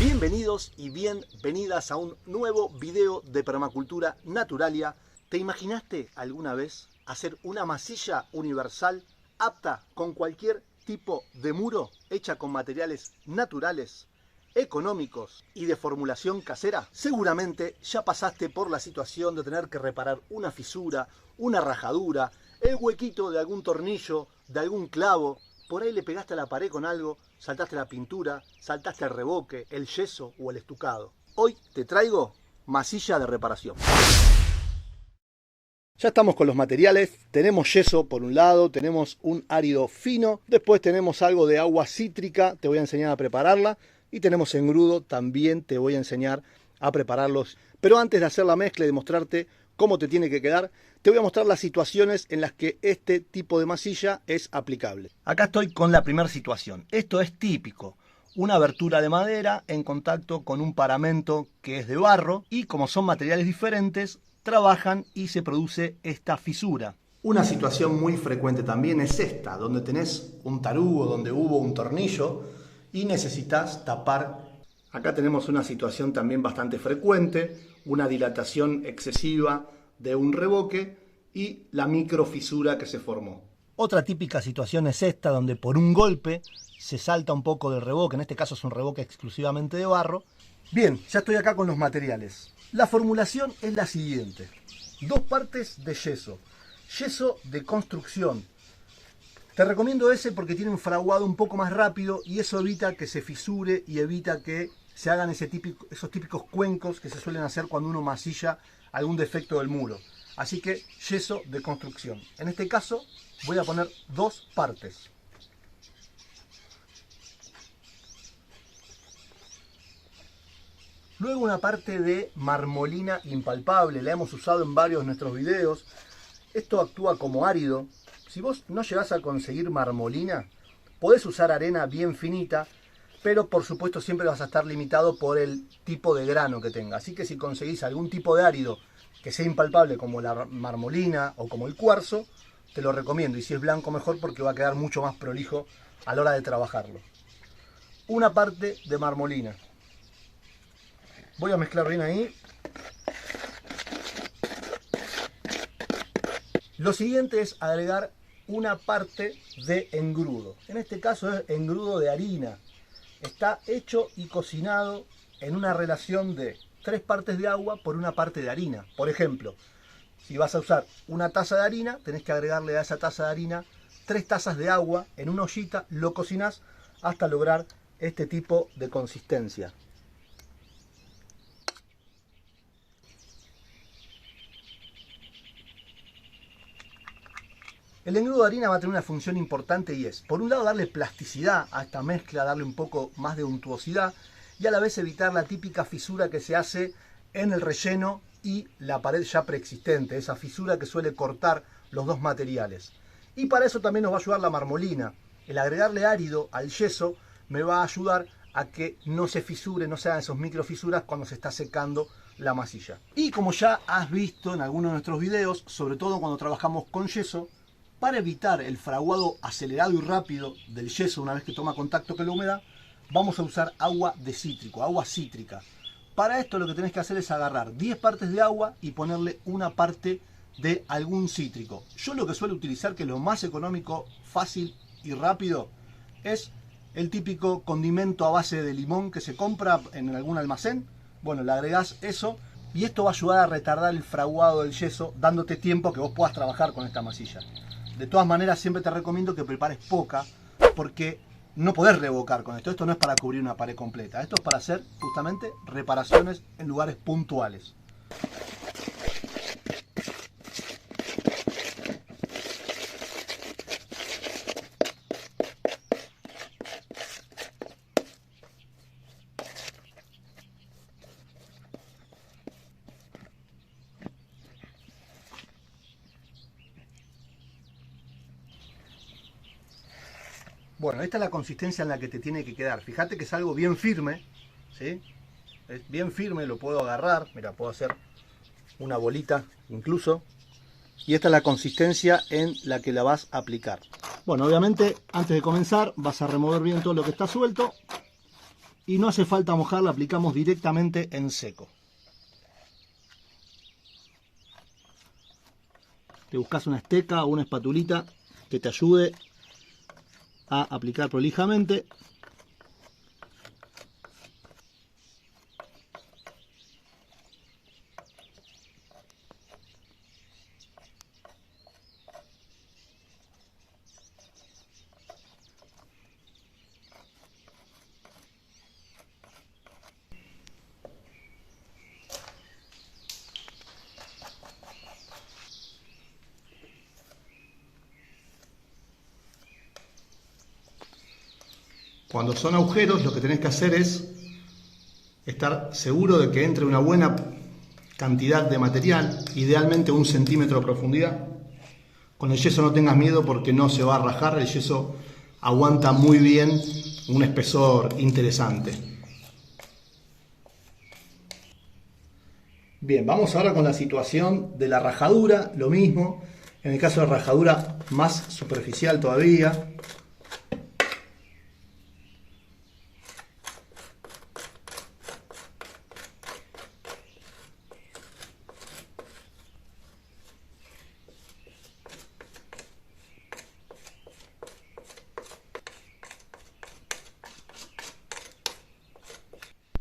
Bienvenidos y bienvenidas a un nuevo video de Permacultura Naturalia. ¿Te imaginaste alguna vez hacer una masilla universal apta con cualquier tipo de muro, hecha con materiales naturales, económicos y de formulación casera? Seguramente ya pasaste por la situación de tener que reparar una fisura, una rajadura, el huequito de algún tornillo, de algún clavo. Por ahí le pegaste a la pared con algo, saltaste la pintura, saltaste el revoque, el yeso o el estucado. Hoy te traigo masilla de reparación. Ya estamos con los materiales. Tenemos yeso por un lado, tenemos un árido fino, después tenemos algo de agua cítrica, te voy a enseñar a prepararla, y tenemos engrudo, también te voy a enseñar a prepararlos. Pero antes de hacer la mezcla y de mostrarte cómo te tiene que quedar, te voy a mostrar las situaciones en las que este tipo de masilla es aplicable. Acá estoy con la primera situación. Esto es típico. Una abertura de madera en contacto con un paramento que es de barro, y como son materiales diferentes, trabajan y se produce esta fisura. Una situación muy frecuente también es esta, donde tenés un tarugo, donde hubo un tornillo y necesitas tapar. Acá tenemos una situación también bastante frecuente, una dilatación excesiva de un revoque y la microfisura que se formó. Otra típica situación es esta, donde por un golpe se salta un poco del revoque, en este caso es un revoque exclusivamente de barro. Bien, ya estoy acá con los materiales. La formulación es la siguiente: 2 partes de yeso, yeso de construcción. Te recomiendo ese porque tiene un fraguado un poco más rápido y eso evita que se fisure y evita que se hagan esos típicos cuencos que se suelen hacer cuando uno masilla algún defecto del muro. Así que yeso de construcción. En este caso voy a poner 2 partes. Luego una parte de marmolina impalpable, la hemos usado en varios de nuestros videos. Esto actúa como árido. Si vos no llegás a conseguir marmolina, podés usar arena bien finita, pero por supuesto siempre vas a estar limitado por el tipo de grano que tenga. Así que si conseguís algún tipo de árido que sea impalpable, como la marmolina o como el cuarzo, te lo recomiendo. Y si es blanco, mejor, porque va a quedar mucho más prolijo a la hora de trabajarlo. Una parte de marmolina. Voy a mezclar bien ahí. Lo siguiente es agregar una parte de engrudo. En este caso es engrudo de harina. Está hecho y cocinado en una relación de 3 partes de agua por 1 parte de harina. Por ejemplo, si vas a usar una taza de harina, tenés que agregarle a esa taza de harina 3 tazas de agua en una ollita, lo cocinás hasta lograr este tipo de consistencia. El engrudo de harina va a tener una función importante y es, por un lado, darle plasticidad a esta mezcla, darle un poco más de untuosidad y a la vez evitar la típica fisura que se hace en el relleno y la pared ya preexistente, esa fisura que suele cortar los dos materiales. Y para eso también nos va a ayudar la marmolina. El agregarle árido al yeso me va a ayudar a que no se fisure, no se hagan esos microfisuras cuando se está secando la masilla. Y como ya has visto en algunos de nuestros videos, sobre todo cuando trabajamos con yeso, para evitar el fraguado acelerado y rápido del yeso una vez que toma contacto con la humedad, vamos a usar agua de cítrico, agua cítrica. Para esto lo que tenés que hacer es agarrar 10 partes de agua y ponerle 1 parte de algún cítrico. Yo lo que suelo utilizar, que es lo más económico, fácil y rápido, es el típico condimento a base de limón que se compra en algún almacén. Bueno, le agregás eso y esto va a ayudar a retardar el fraguado del yeso, dándote tiempo que vos puedas trabajar con esta masilla. De todas maneras, siempre te recomiendo que prepares poca, porque no podés revocar con esto. Esto no es para cubrir una pared completa. Esto es para hacer justamente reparaciones en lugares puntuales. Bueno, esta es la consistencia en la que te tiene que quedar. Fíjate que es algo bien firme, ¿sí? Es bien firme, lo puedo agarrar. Mira, puedo hacer una bolita incluso. Y esta es la consistencia en la que la vas a aplicar. Bueno, obviamente, antes de comenzar, vas a remover bien todo lo que está suelto. y no hace falta mojarla, aplicamos directamente en seco. Te buscas una esteca o una espatulita que te ayude a aplicar prolijamente. Cuando son agujeros, lo que tenés que hacer es estar seguro de que entre una buena cantidad de material, idealmente 1 centímetro de profundidad. Con el yeso no tengas miedo porque no se va a rajar, el yeso aguanta muy bien un espesor interesante. Bien, vamos ahora con la situación de la rajadura, lo mismo, en el caso de rajadura más superficial todavía.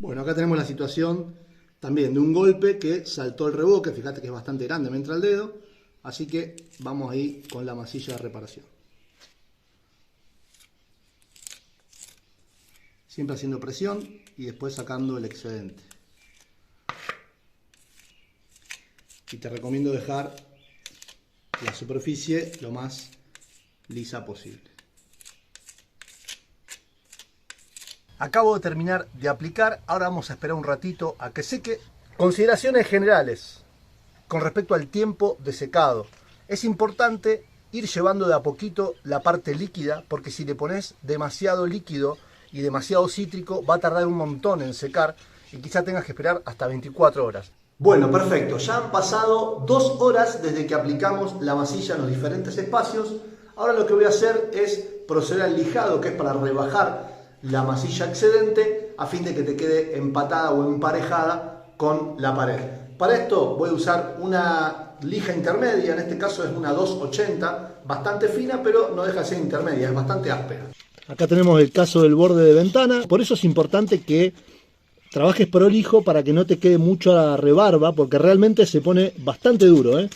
Bueno, acá tenemos la situación también de un golpe que saltó el reboque, fíjate que es bastante grande, me entra el dedo, así que vamos ahí con la masilla de reparación. Siempre haciendo presión y después sacando el excedente. Y te recomiendo dejar la superficie lo más lisa posible. Acabo de terminar de aplicar, ahora vamos a esperar un ratito a que seque. Consideraciones generales con respecto al tiempo de secado. Es importante ir llevando de a poquito la parte líquida, porque si le pones demasiado líquido y demasiado cítrico va a tardar un montón en secar y quizá tengas que esperar hasta 24 horas. Bueno, perfecto, ya han pasado 2 horas desde que aplicamos la masilla en los diferentes espacios. Ahora lo que voy a hacer es proceder al lijado, que es para rebajar la masilla excedente a fin de que te quede empatada o emparejada con la pared. Para esto voy a usar una lija intermedia, en este caso es una 280, bastante fina, pero no deja de ser intermedia, es bastante áspera. Acá tenemos el caso del borde de ventana, por eso es importante que trabajes prolijo para que no te quede mucha rebarba, porque realmente se pone bastante duro, ¿eh?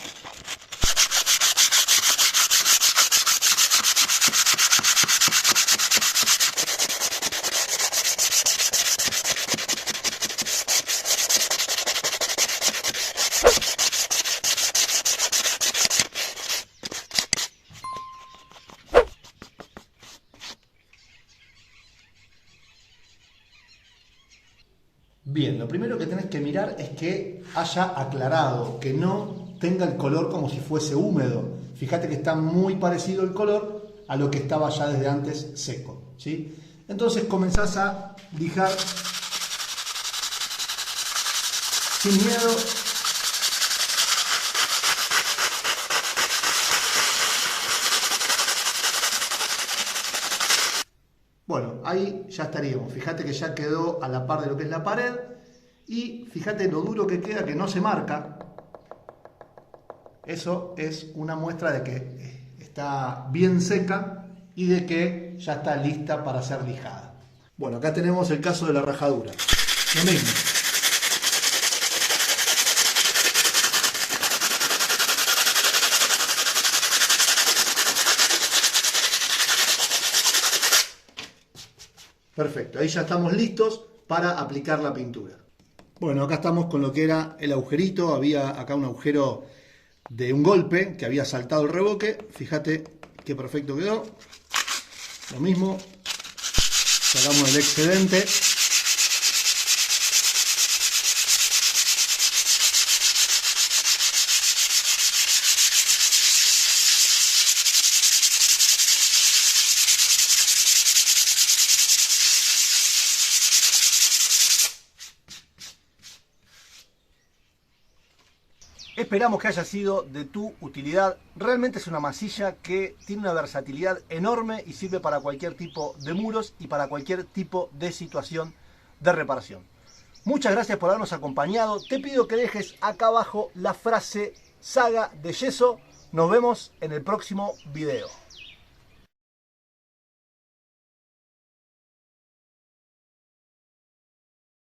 Bien, lo primero que tenés que mirar es que haya aclarado, que no tenga el color como si fuese húmedo. Fíjate que está muy parecido el color a lo que estaba ya desde antes seco, ¿sí? Entonces comenzás a lijar sin miedo. Bueno, ahí ya estaríamos. Fíjate que ya quedó a la par de lo que es la pared. Y fíjate lo duro que queda, que no se marca. Eso es una muestra de que está bien seca y de que ya está lista para ser lijada. Bueno, acá tenemos el caso de la rajadura. Lo mismo. Perfecto, ahí ya estamos listos para aplicar la pintura. Bueno, acá estamos con lo que era el agujerito. Había acá un agujero de un golpe que había saltado el reboque. Fíjate qué perfecto quedó. Lo mismo, sacamos el excedente. Esperamos que haya sido de tu utilidad. Realmente es una masilla que tiene una versatilidad enorme y sirve para cualquier tipo de muros y para cualquier tipo de situación de reparación. Muchas gracias por habernos acompañado. Te pido que dejes acá abajo la frase Saga de Yeso. Nos vemos en el próximo video.